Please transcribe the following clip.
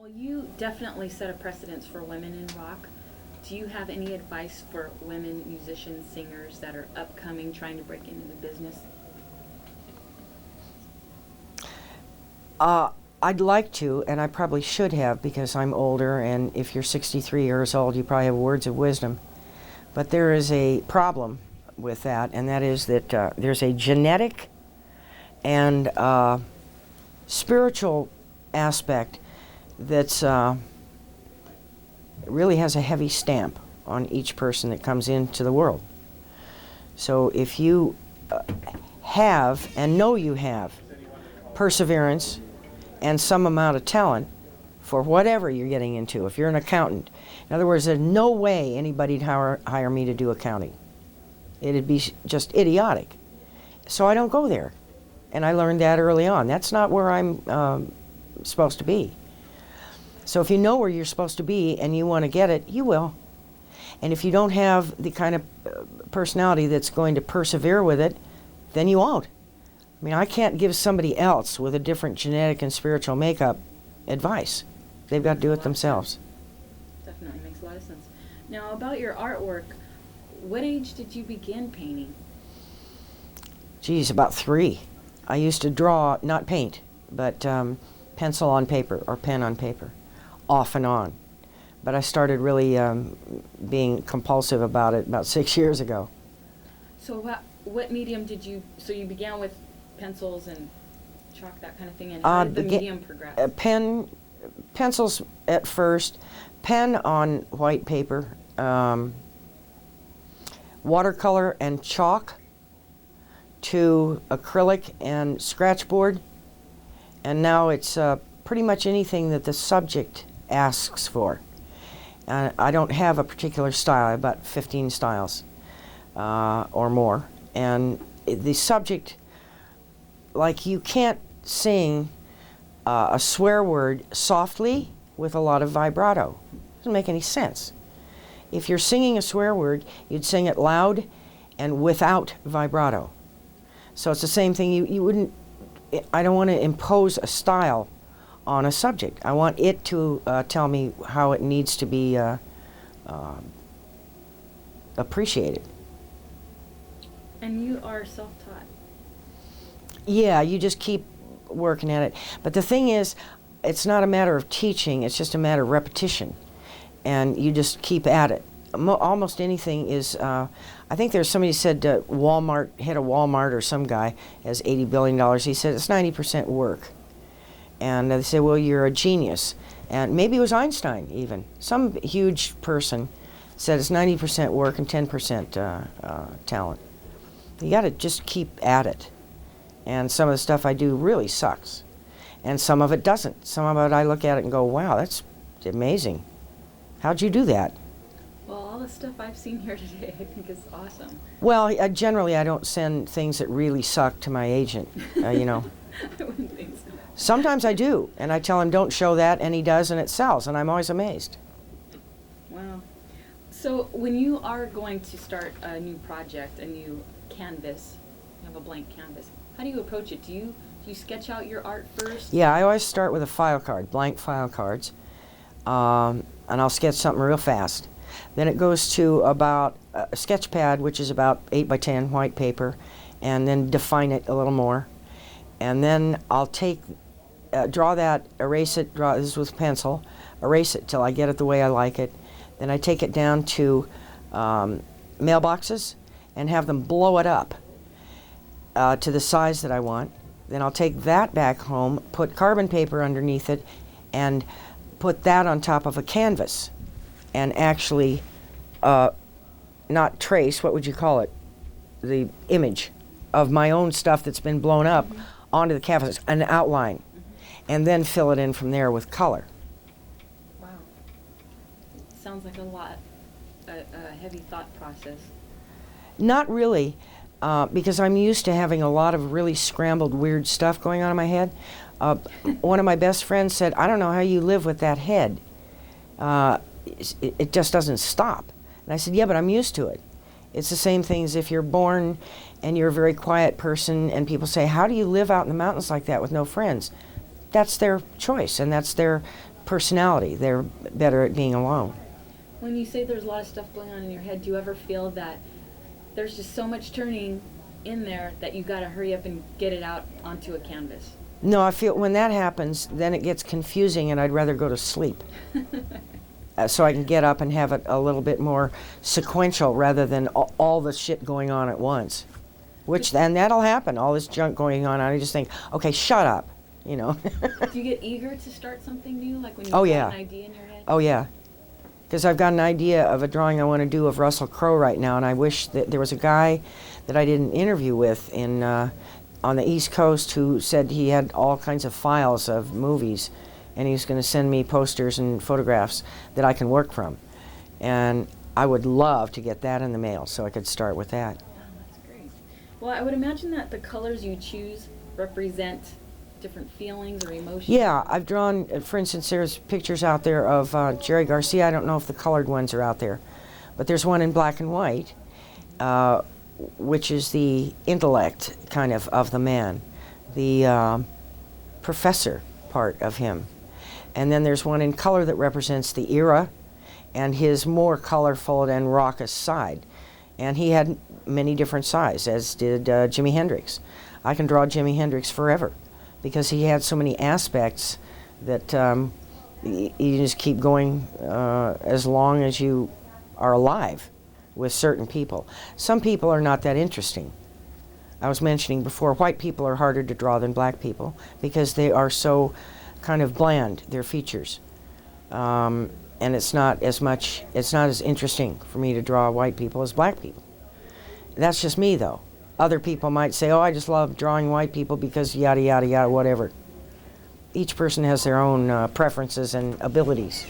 Well, you definitely set a precedence for women in rock. Do you have any advice for women musicians, singers that are upcoming, trying to break into the business? I'd like to, and I probably should have because I'm older, and if you're 63 years old, you probably have words of wisdom. But there is a problem with that, and that is that there's a genetic and spiritual aspect that's really has a heavy stamp on each person that comes into the world. So if you have, and know you have, perseverance and some amount of talent for whatever you're getting into, if you're an accountant. In other words, there's no way anybody'd hire me to do accounting. It'd be just idiotic. So I don't go there. And I learned that early on. That's not where I'm supposed to be. So if you know where you're supposed to be and you want to get it, you will. And if you don't have the kind of personality that's going to persevere with it, then you won't. I mean, I can't give somebody else with a different genetic and spiritual makeup advice. They've got to do it themselves. Definitely makes a lot of sense. Now, about your artwork, what age did you begin painting? Geez, about 3. I used to draw, not paint, but pencil on paper or pen on paper, off and on. But I started really being compulsive about it about 6 years ago. So what medium did you, so you began with pencils and chalk, that kind of thing, and how did the medium progress? Pencils at first, pen on white paper, watercolor and chalk, to acrylic and scratchboard, and now it's pretty much anything that the subject asks for. I don't have a particular style. I have about 15 styles or more, and the subject, like, you can't sing a swear word softly with a lot of vibrato. Doesn't make any sense. If you're singing a swear word, you'd sing it loud and without vibrato. So it's the same thing. You wouldn't, I don't want to impose a style on a subject. I want it to tell me how it needs to be appreciated. And you are self-taught. Yeah, you just keep working at it. But the thing is, it's not a matter of teaching, it's just a matter of repetition. And you just keep at it. Almost anything is, I think there's somebody said Walmart, head of Walmart or some guy has $80 billion. He said it's 90% work. And they say, well, you're a genius. And maybe it was Einstein even. Some huge person said it's 90% work and 10% talent. You got to just keep at it. And some of the stuff I do really sucks. And some of it doesn't. Some of it I look at it and go, wow, that's amazing. How'd you do that? Well, all the stuff I've seen here today I think is awesome. Well, generally I don't send things that really suck to my agent, you know. I wouldn't think so. Sometimes I do, and I tell him don't show that, and he does, and it sells, and I'm always amazed. Wow. So when you are going to start a new project, a new canvas, you have a blank canvas, how do you approach it? Do you sketch out your art first? Yeah, I always start with a file card, blank file cards, and I'll sketch something real fast. Then it goes to about a sketch pad, which is about 8 by 10 white paper, and then define it a little more. And then I'll take, draw that, erase it, draw this with pencil, erase it till I get it the way I like it. Then I take it down to mailboxes and have them blow it up to the size that I want. Then I'll take that back home, put carbon paper underneath it, and put that on top of a canvas. And actually not trace, what would you call it, the image of my own stuff that's been blown up onto the canvas, an outline, and then fill it in from there with color. Wow. Sounds like a heavy thought process. Not really, because I'm used to having a lot of really scrambled, weird stuff going on in my head. One of my best friends said, I don't know how you live with that head. It just doesn't stop. And I said, yeah, but I'm used to it. It's the same thing as if you're born and you're a very quiet person and people say, how do you live out in the mountains like that with no friends? That's their choice and that's their personality. They're better at being alone. When you say there's a lot of stuff going on in your head, do you ever feel that there's just so much turning in there that you got to hurry up and get it out onto a canvas? No, I feel when that happens, then it gets confusing, and I'd rather go to sleep. So I can get up and have it a little bit more sequential rather than all the shit going on at once. And that'll happen, all this junk going on. I just think, okay, shut up, you know. Do you get eager to start something new, like when you Oh, get yeah. an idea in your head? Oh, yeah. Because I've got an idea of a drawing I want to do of Russell Crowe right now, and I wish that there was a guy that I did an interview with on the East Coast who said he had all kinds of files of movies, and he was going to send me posters and photographs that I can work from. And I would love to get that in the mail so I could start with that. Oh, that's great. Well, I would imagine that the colors you choose represent different feelings or emotions. Yeah, I've drawn, for instance, there's pictures out there of Jerry Garcia. I don't know if the colored ones are out there, but there's one in black and white, which is the intellect kind of the man, the professor part of him. And then there's one in color that represents the era and his more colorful and raucous side. And he had many different sides, as did Jimi Hendrix. I can draw Jimi Hendrix forever, because he had so many aspects that you just keep going as long as you are alive with certain people. Some people are not that interesting. I was mentioning before, white people are harder to draw than black people because they are so kind of bland, their features. And it's not as interesting for me to draw white people as black people. That's just me, though. Other people might say, oh, I just love drawing white people because yada, yada, yada, whatever. Each person has their own preferences and abilities.